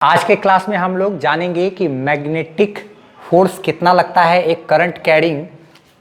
आज के क्लास में हम लोग जानेंगे कि मैग्नेटिक फोर्स कितना लगता है एक करंट कैरिंग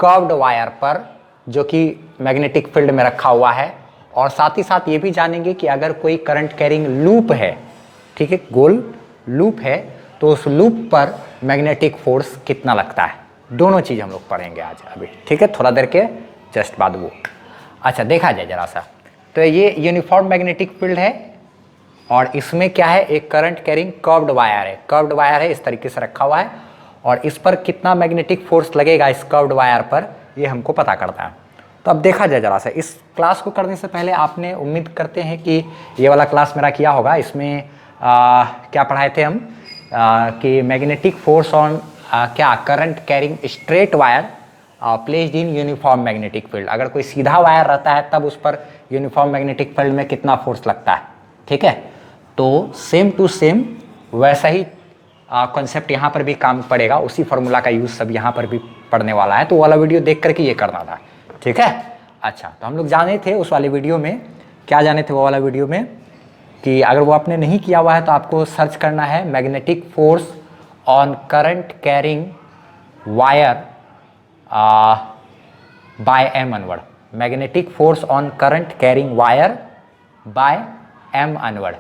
कर्व्ड वायर पर जो कि मैग्नेटिक फील्ड में रखा हुआ है, और साथ ही साथ ये भी जानेंगे कि अगर कोई करंट कैरिंग लूप है, ठीक है, गोल लूप है, तो उस लूप पर मैग्नेटिक फोर्स कितना लगता है। दोनों चीज हम लोग पढ़ेंगे आज अभी, ठीक है, थोड़ा देर के जस्ट बाद वो। अच्छा, देखा जाए जरा सा, तो ये यूनिफॉर्म मैग्नेटिक फील्ड है और इसमें क्या है, एक करंट कैरिंग कर्व्ड वायर है। कर्व्ड वायर है, इस तरीके से रखा हुआ है, और इस पर कितना मैग्नेटिक फोर्स लगेगा इस कर्व्ड वायर पर, ये हमको पता करना है। तो अब देखा जाए जरा सा, इस क्लास को करने से पहले आपने, उम्मीद करते हैं कि ये वाला क्लास मेरा किया होगा। इसमें क्या पढ़ाए थे हम, कि मैग्नेटिक फोर्स ऑन क्या current carrying straight wire placed in uniform magnetic field. अगर कोई सीधा वायर रहता है तब उस पर यूनिफॉर्म मैग्नेटिक फील्ड में कितना फोर्स लगता है, ठीक है। तो सेम टू सेम वैसा ही कॉन्सेप्ट यहाँ पर भी काम पड़ेगा, उसी फार्मूला का यूज सब यहाँ पर भी पढ़ने वाला है। तो वो वाला वीडियो देख करके ये करना था, ठीक है। अच्छा, तो हम लोग जाने थे उस वाले वीडियो में, क्या जाने थे वो वाला वीडियो में, कि अगर वो आपने नहीं किया हुआ है तो आपको सर्च करना है magnetic force on current carrying wire by एम अनवर्ड। Magnetic force on current carrying wire by एम अनवर्ड।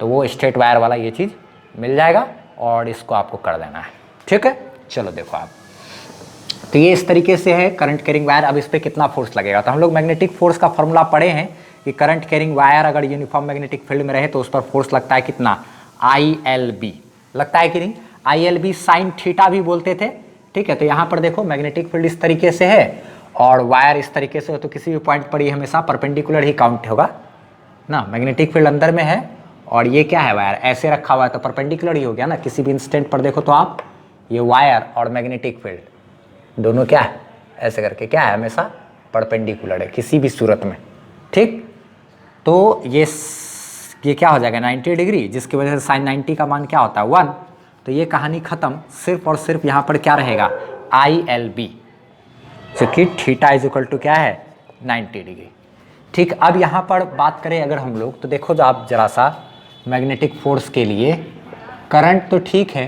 तो वो स्ट्रेट वायर वाला ये चीज़ मिल जाएगा और इसको आपको कर देना है, ठीक है। चलो देखो आप, तो ये इस तरीके से है करंट कैरिंग वायर। अब इस पर कितना फोर्स लगेगा, तो हम लोग मैग्नेटिक फोर्स का फॉर्मूला पढ़े हैं कि करंट कैरिंग वायर अगर यूनिफॉर्म मैग्नेटिक फील्ड में रहे तो उस पर फोर्स लगता है कितना, ILB लगता है कि नहीं। ILB साइन थीटा भी बोलते थे, ठीक है। तो यहाँ पर देखो मैग्नेटिक फील्ड इस तरीके से है और वायर इस तरीके से हो, तो किसी भी पॉइंट पर ये हमेशा परपेंडिकुलर ही काउंट होगा ना। मैग्नेटिक फील्ड अंदर में है और ये क्या है, वायर ऐसे रखा हुआ है तो परपेंडिकुलर ही हो गया ना। किसी भी इंस्टेंट पर देखो तो आप, ये वायर और मैग्नेटिक फील्ड दोनों क्या है, ऐसे करके क्या है, हमेशा परपेंडिकुलर है किसी भी सूरत में, ठीक। तो ये क्या हो जाएगा 90 डिग्री, जिसकी वजह से साइन 90 का मान क्या होता है 1। तो ये कहानी खत्म, सिर्फ और सिर्फ यहाँ पर क्या रहेगा, ILB, जो कि थीटा इज इक्वल टू क्या है 90 डिग्री, ठीक। अब यहाँ पर बात करें अगर हम लोग, तो देखो जो आप जरा सा मैग्नेटिक फोर्स के लिए करंट तो ठीक है,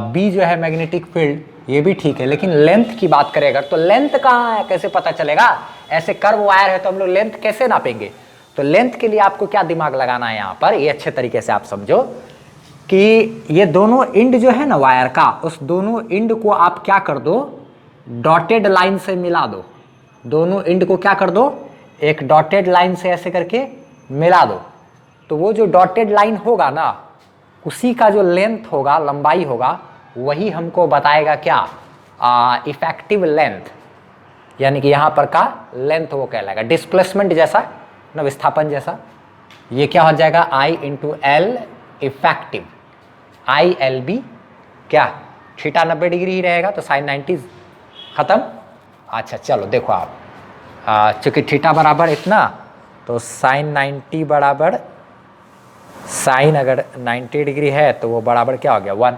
B जो है मैग्नेटिक फील्ड ये भी ठीक है, लेकिन लेंथ की बात करें अगर, तो लेंथ कहाँ है, कैसे पता चलेगा। ऐसे कर्व वायर है तो हम लोग लेंथ कैसे नापेंगे। तो लेंथ के लिए आपको क्या दिमाग लगाना है यहाँ पर, ये अच्छे तरीके से आप समझो कि ये दोनों इंड जो है ना वायर का, उस दोनों इंड को आप क्या कर दो, डॉटेड लाइन से मिला दो। दोनों इंड को क्या कर दो, एक डॉटेड लाइन से ऐसे करके मिला दो। तो वो जो डॉटेड लाइन होगा ना, उसी का जो लेंथ होगा, लंबाई होगा, वही हमको बताएगा क्या, इफेक्टिव लेंथ, यानी कि यहाँ पर का लेंथ वो कहलाएगा। डिस्प्लेसमेंट जैसा ना, विस्थापन जैसा, ये क्या हो जाएगा I × L इफेक्टिव। ILB क्या, थीटा 90 डिग्री ही रहेगा तो साइन 90 खत्म। अच्छा चलो देखो आप, चूंकि थीटा बराबर इतना, तो साइन 90 बराबर, साइन अगर 90 डिग्री है तो वो बराबर क्या हो गया 1।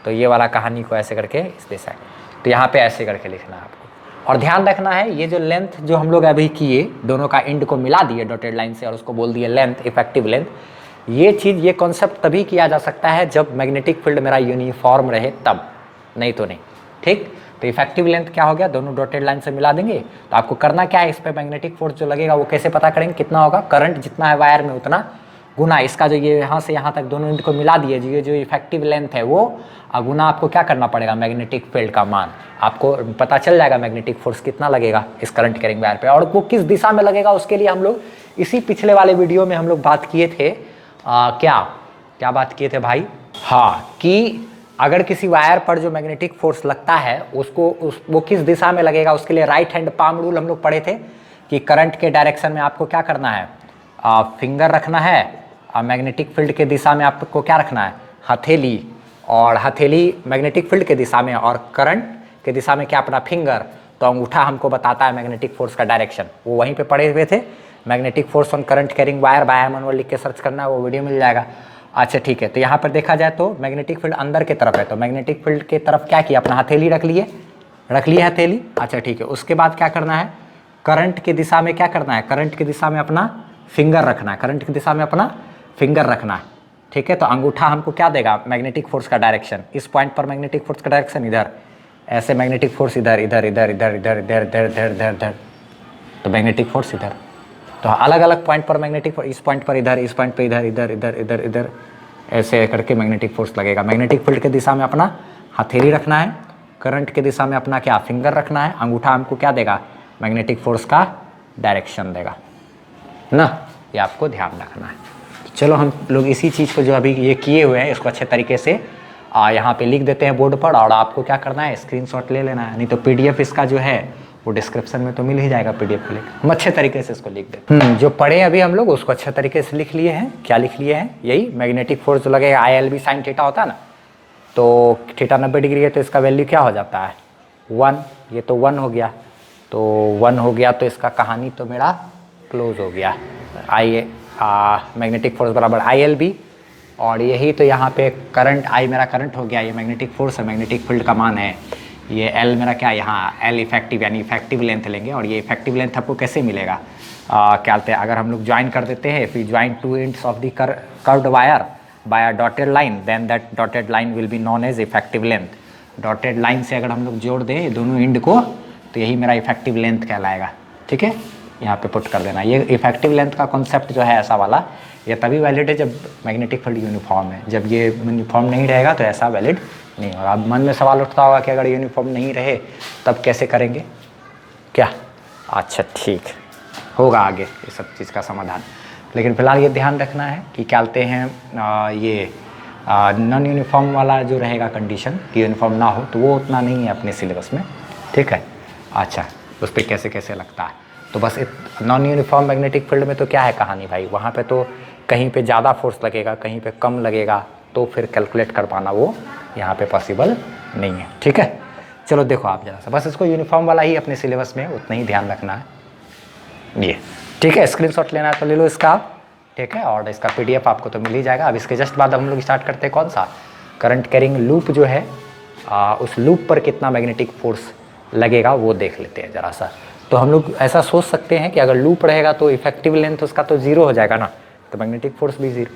तो ये वाला कहानी को ऐसे करके इस दिशा, तो यहाँ पे ऐसे करके लिखना है आपको। और ध्यान रखना है, ये जो लेंथ जो हम लोग अभी किए, दोनों का इंड को मिला दिए डॉटेड लाइन से और उसको बोल दिए लेंथ, इफेक्टिव लेंथ। ये चीज़, ये कॉन्सेप्ट तभी किया जा सकता है जब मैग्नेटिक फील्ड मेरा यूनिफॉर्म रहे तब, नहीं तो नहीं, ठीक। तो इफेक्टिव लेंथ क्या हो गया, दोनों डॉटेड लाइन से मिला देंगे। तो आपको करना क्या है, इस पर मैग्नेटिक फोर्स जो लगेगा वो कैसे पता करेंगे, कितना होगा, करंट जितना है वायर में उतना गुना इसका जो ये यहाँ से यहाँ तक दोनों इंड को मिला दिए, ये जो इफेक्टिव लेंथ है वो गुना आपको क्या करना पड़ेगा, मैग्नेटिक फील्ड का मान। आपको पता चल जाएगा मैग्नेटिक फोर्स कितना लगेगा इस करंट कैरिंग वायर पे, और वो किस दिशा में लगेगा उसके लिए हम लोग इसी पिछले वाले वीडियो में हम लोग बात किए थे। क्या बात किए थे भाई, हाँ, कि अगर किसी वायर पर जो मैग्नेटिक फोर्स लगता है उसको वो किस दिशा में लगेगा, उसके लिए राइट हैंड पाम रूल हम लोग पढ़े थे कि करंट के डायरेक्शन में आपको क्या करना है, फिंगर रखना है, मैग्नेटिक फील्ड के दिशा में आपको क्या रखना है, हथेली, और हथेली मैग्नेटिक फील्ड के दिशा में और करंट के दिशा में क्या अपना फिंगर। तो अंगूठा हमको बताता है मैग्नेटिक फोर्स का डायरेक्शन, वो वहीं पे पढ़े हुए थे। Magnetic force on current carrying wire by एम अनवर्ड लिख के सर्च करना है, वो वीडियो मिल जाएगा। अच्छा ठीक है, तो यहाँ पर देखा जाए तो मैग्नेटिक फील्ड अंदर की तरफ है, तो मैग्नेटिक फील्ड की तरफ क्या किया, अपना हथेली रख लिए हथेली। अच्छा ठीक है, उसके बाद क्या करना है, करंट की दिशा में क्या करना है, करंट की दिशा में अपना फिंगर रखना है, करंट की दिशा में अपना फिंगर रखना है, ठीक है। तो अंगूठा हमको क्या देगा, मैग्नेटिक फोर्स का डायरेक्शन। इस पॉइंट पर मैग्नेटिक फोर्स का डायरेक्शन इधर, ऐसे मैग्नेटिक फोर्स इधर इधर इधर इधर इधर इधर इधर इधर इधर इधर, तो मैग्नेटिक फोर्स इधर। तो अलग अलग पॉइंट पर मैग्नेटिक फोर्स, इस पॉइंट पर इधर, इस पॉइंट पर इधर इधर इधर इधर इधर, ऐसे करके मैग्नेटिक फोर्स लगेगा। मैग्नेटिक फील्ड के दिशा में अपना हथेली रखना है, करंट के दिशा में अपना क्या, फिंगर रखना है। अंगूठा हमको क्या देगा, मैग्नेटिक फोर्स का डायरेक्शन देगा ना, ये आपको ध्यान रखना है। तो चलो हम लोग इसी चीज़ को जो अभी ये किए हुए हैं इसको अच्छे तरीके से यहाँ पे लिख देते हैं बोर्ड पर, और आपको क्या करना है, स्क्रीनशॉट ले लेना है। नहीं तो पीडीएफ इसका जो है वो डिस्क्रिप्शन में तो मिल ही जाएगा पीडीएफ का लिंक, हम अच्छे तरीके से इसको लिख देते। जो पढ़े अभी हम लोग उसको अच्छे तरीके से लिख लिए हैं। क्या लिख लिए हैं, यही मैग्नेटिक फोर्स जो लगेगा ILB sin थीटा होता है ना, तो थीटा 90 डिग्री है तो इसका वैल्यू क्या हो जाता है 1, ये तो 1 हो गया, तो 1 हो गया तो इसका कहानी तो मेरा क्लोज हो गया। मैग्नेटिक फोर्स बराबर ILB, और यही तो यहाँ पे करंट I मेरा करंट हो गया, ये मैग्नेटिक फोर्स है, मैग्नेटिक फील्ड का मान है, ये L मेरा क्या, यहाँ L इफेक्टिव यानी इफेक्टिव लेंथ लेंगे। और ये इफेक्टिव लेंथ आपको कैसे मिलेगा, क्या बोलते हैं, अगर हम लोग ज्वाइन कर देते हैं, फिर join 2 ends of the curved wire by a dotted line, then that dotted line will be known as effective length. Dotted line से अगर हम लोग जोड़ दें दोनों एंड को तो यही मेरा इफेक्टिव लेंथ कहलाएगा। ठीक है, यहाँ पे पुट कर देना। ये इफेक्टिव लेंथ का कॉन्सेप्ट जो है ऐसा वाला, ये तभी वैलिड है जब मैग्नेटिक फील्ड यूनिफॉर्म है। जब ये यूनिफॉर्म नहीं रहेगा तो ऐसा वैलिड नहीं होगा। अब मन में सवाल उठता होगा कि अगर यूनिफॉर्म नहीं रहे तब कैसे करेंगे क्या, अच्छा ठीक होगा आगे ये सब चीज़ का समाधान। लेकिन फिलहाल ये ध्यान रखना है कि क्या बोलते हैं ये नॉन यूनिफॉर्म वाला जो रहेगा कंडीशन कि यूनिफॉर्म ना हो, तो वो उतना नहीं है अपने सिलेबस में। ठीक है, अच्छा उस पर कैसे कैसे लगता है। तो बस नॉन यूनिफॉर्म मैग्नेटिक फील्ड में तो क्या है कहानी भाई, वहाँ पे तो कहीं पे ज़्यादा फोर्स लगेगा, कहीं पे कम लगेगा, तो फिर कैलकुलेट कर पाना वो यहाँ पे पॉसिबल नहीं है। ठीक है, चलो देखो आप जरा सा, बस इसको यूनिफॉर्म वाला ही अपने सिलेबस में उतना ही ध्यान रखना है ये। ठीक है, स्क्रीनशॉट लेना है तो ले लो इसका। ठीक है, और इसका PDF आपको तो मिल ही जाएगा। अब इसके जस्ट बाद हम लोग स्टार्ट करते हैं कौन सा, करंट कैरिंग लूप जो है, उस लूप पर कितना मैग्नेटिक फोर्स लगेगा वो देख लेते हैं ज़रा सा। तो हम लोग ऐसा सोच सकते हैं कि अगर लूप रहेगा तो इफेक्टिव लेंथ उसका तो 0 हो जाएगा ना, तो मैग्नेटिक फोर्स भी 0।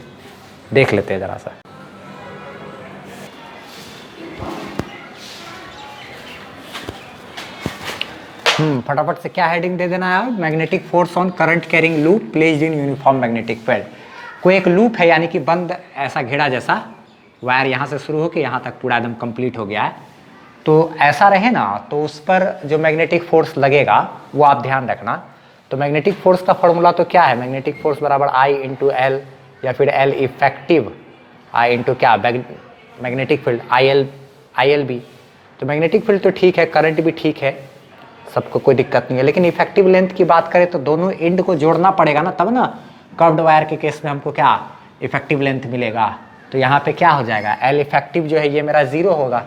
देख लेते हैं ज़रा सा। फटाफट से क्या हेडिंग दे देना है, magnetic force on current carrying loop placed in uniform magnetic field. कोई एक लूप है यानी कि बंद ऐसा घेरा जैसा, वायर यहाँ से शुरू होकर यहाँ तक पूरा एकदम कंप्लीट हो गया है, तो ऐसा रहे ना, तो उस पर जो मैग्नेटिक फोर्स लगेगा वो आप ध्यान रखना। तो मैग्नेटिक फोर्स का फॉर्मूला तो क्या है, मैग्नेटिक फोर्स बराबर I इंटू L, या फिर L इफेक्टिव I इंटू क्या, मैग्नेटिक फील्ड ILB। तो मैग्नेटिक फील्ड तो ठीक है, करंट भी ठीक है, सबको कोई दिक्कत नहीं है, लेकिन इफेक्टिव लेंथ की बात करें तो दोनों एंड को जोड़ना पड़ेगा ना, तब ना कर्व्ड वायर के केस में हमको क्या इफेक्टिव लेंथ मिलेगा। तो यहाँ पे क्या हो जाएगा, L इफेक्टिव जो है ये मेरा 0 होगा,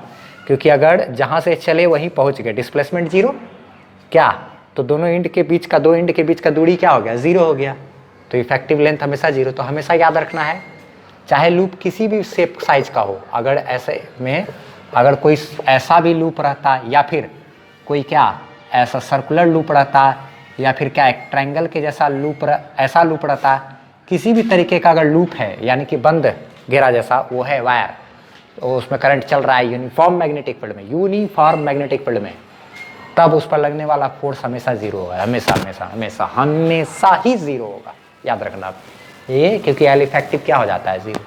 क्योंकि अगर जहाँ से चले वहीं पहुँच गए, डिस्प्लेसमेंट 0 क्या, तो दोनों एंड के बीच का, दो एंड के बीच का दूरी क्या हो गया, 0 हो गया। तो इफेक्टिव लेंथ हमेशा 0। तो हमेशा याद रखना है, चाहे लूप किसी भी शेप साइज का हो, अगर ऐसे में अगर कोई ऐसा भी लूप रहता या फिर कोई क्या ऐसा सर्कुलर लूप रहता, या फिर क्या एक ट्रायंगल के जैसा लूप ऐसा लूप रहता, किसी भी तरीके का अगर लूप है यानी कि बंद घेरा जैसा वो है वायर, तो उसमें करंट चल रहा है यूनिफॉर्म मैग्नेटिक फील्ड में, यूनिफॉर्म मैग्नेटिक फील्ड में, तब उस पर लगने वाला फोर्स हमेशा 0 होगा, हमेशा हमेशा हमेशा हमेशा ही 0 होगा। याद रखना आप ये, क्योंकि L इफेक्टिव क्या हो जाता है 0।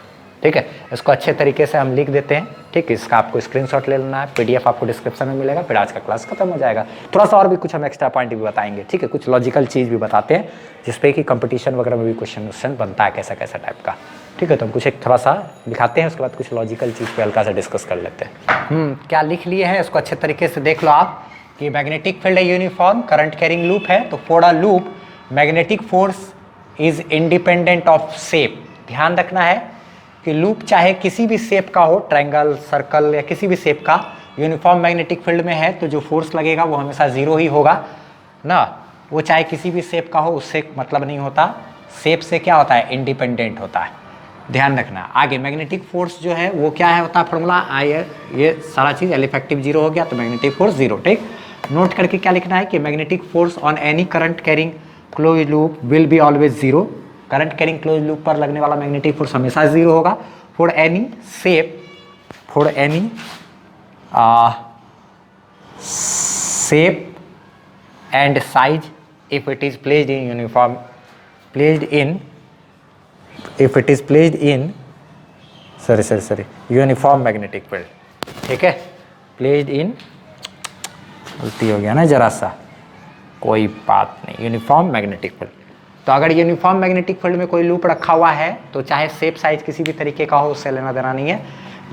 ठीक है, इसको अच्छे तरीके से हम लिख देते हैं। ठीक है, इसका आपको स्क्रीनशॉट ले लेना है, PDF आपको डिस्क्रिप्शन में मिलेगा। फिर आज का क्लास खत्म हो जाएगा। थोड़ा सा और भी कुछ हम एक्स्ट्रा पॉइंट भी बताएंगे। ठीक है, कुछ लॉजिकल चीज़ भी बताते हैं जिसपे कि कंपटीशन वगैरह में भी क्वेश्चन बनता है कैसा कैसा टाइप का। ठीक है, तो हम कुछ एक थोड़ा सा दिखाते हैं, उसके बाद कुछ लॉजिकल चीज़ पे हल्का सा डिस्कस कर लेते हैं। क्या लिख लिए हैं इसको अच्छे तरीके से देख लो आप कि मैग्नेटिक फील्ड है यूनिफॉर्म, करंट कैरिंग लूप है, तो for a loop magnetic force is independent of shape. ध्यान रखना है कि लूप चाहे किसी भी शेप का हो, ट्रायंगल, सर्कल या किसी भी शेप का, यूनिफॉर्म मैग्नेटिक फील्ड में है तो जो फोर्स लगेगा वो हमेशा 0 ही होगा ना। वो चाहे किसी भी शेप का हो, उससे मतलब नहीं होता, शेप से क्या होता है, इंडिपेंडेंट होता है। ध्यान रखना। आगे मैग्नेटिक फोर्स जो है वो क्या है होता है फॉर्मूला, ये सारा चीज़ L इफेक्टिव 0 हो गया तो मैग्नेटिक फोर्स 0। ठीक, नोट करके क्या लिखना है कि magnetic force on any current carrying close loop will be always 0। Current carrying close loop पर लगने वाला मैग्नेटिक फोर्स हमेशा 0 होगा for any shape and size if it is placed in uniform magnetic field. ठीक है, प्लेस्ड इन, गलती हो गया ना जरा सा, कोई बात नहीं, यूनिफॉर्म मैग्नेटिक फील्ड। तो अगर यूनिफॉर्म मैग्नेटिक फील्ड में कोई लूप रखा हुआ है तो चाहे शेप साइज किसी भी तरीके का हो, उससे लेना देना नहीं है,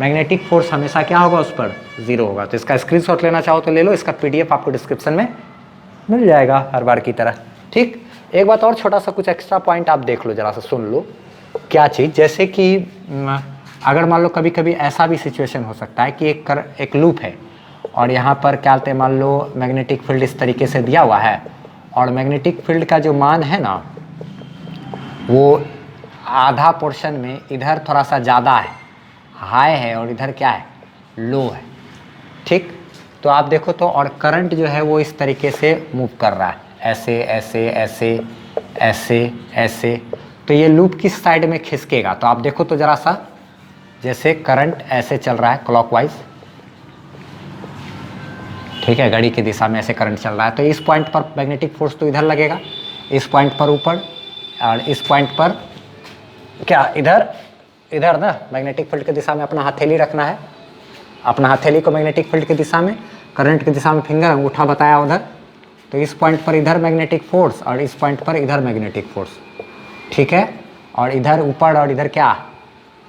मैग्नेटिक फोर्स हमेशा क्या होगा, उस पर 0 होगा। तो इसका स्क्रीनशॉट लेना चाहो तो ले लो, इसका PDF आपको डिस्क्रिप्शन में मिल जाएगा हर बार की तरह। ठीक, एक बात और छोटा सा कुछ एक्स्ट्रा पॉइंट आप देख लो, जरा सा सुन लो। क्या चीज़, जैसे कि अगर मान लो कभी कभी ऐसा भी सिचुएशन हो सकता है कि एक लूप है और यहाँ पर क्या बोलते हैं, मान लो मैग्नेटिक फील्ड इस तरीके से दिया हुआ है और मैग्नेटिक फील्ड का जो मान है ना, वो आधा पोर्शन में इधर थोड़ा सा ज़्यादा है, हाई है, और इधर क्या है, लो है। ठीक, तो आप देखो तो, और करंट जो है वो इस तरीके से मूव कर रहा है, ऐसे ऐसे ऐसे ऐसे ऐसे। तो ये लूप किस साइड में खिसकेगा, तो आप देखो तो ज़रा सा, जैसे करंट ऐसे चल रहा है क्लॉकवाइज, ठीक है, घड़ी की दिशा में ऐसे करंट चल रहा है, तो इस पॉइंट पर मैग्नेटिक फोर्स तो इधर लगेगा, इस पॉइंट पर ऊपर, और इस पॉइंट पर क्या, इधर ना मैग्नेटिक फील्ड की दिशा में अपना हथेली रखना है, अपना हथेली को मैग्नेटिक फील्ड की दिशा में, करंट की दिशा में फिंगर अंगूठा बताया उधर। तो इस पॉइंट पर इधर मैग्नेटिक फोर्स और इस पॉइंट पर इधर मैग्नेटिक फोर्स। ठीक है, और इधर ऊपर और इधर क्या,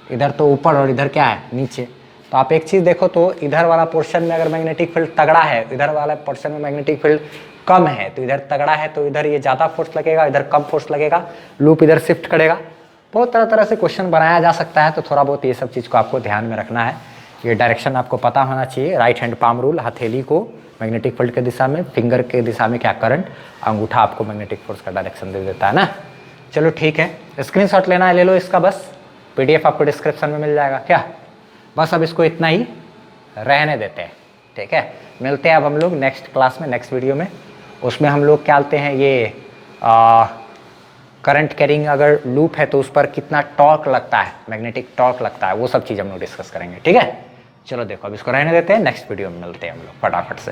इधर तो ऊपर और इधर क्या है, नीचे। तो आप एक चीज़ देखो तो, इधर वाला पोर्शन में अगर मैग्नेटिक फील्ड तगड़ा है, इधर वाला पोर्शन में मैग्नेटिक फील्ड कम है, तो इधर तगड़ा है तो इधर ये ज़्यादा फोर्स लगेगा, इधर कम फोर्स लगेगा, लूप इधर शिफ्ट करेगा। बहुत तरह तरह से क्वेश्चन बनाया जा सकता है, तो थोड़ा बहुत ये सब चीज़ को आपको ध्यान में रखना है। ये डायरेक्शन आपको पता होना चाहिए, राइट हैंड पाम रूल, हथेली को मैग्नेटिक फील्ड के दिशा में, फिंगर के दिशा में क्या करंट, अंगूठा आपको मैग्नेटिक फोर्स का डायरेक्शन दे देता है ना। चलो ठीक है, स्क्रीनशॉट लेना है ले लो इसका, बस PDF आपको डिस्क्रिप्शन में मिल जाएगा। क्या, बस अब इसको इतना ही रहने देते हैं। ठीक है, मिलते हैं अब हम लोग नेक्स्ट क्लास में, नेक्स्ट वीडियो में। उसमें हम लोग क्या बोलते हैं, ये करंट कैरिंग अगर लूप है तो उस पर कितना टॉर्क लगता है, मैग्नेटिक टॉर्क लगता है, वो सब चीज़ हम लोग डिस्कस करेंगे। ठीक है, चलो देखो अब इसको रहने देते हैं, नेक्स्ट वीडियो में मिलते हैं हम लोग फटाफट से।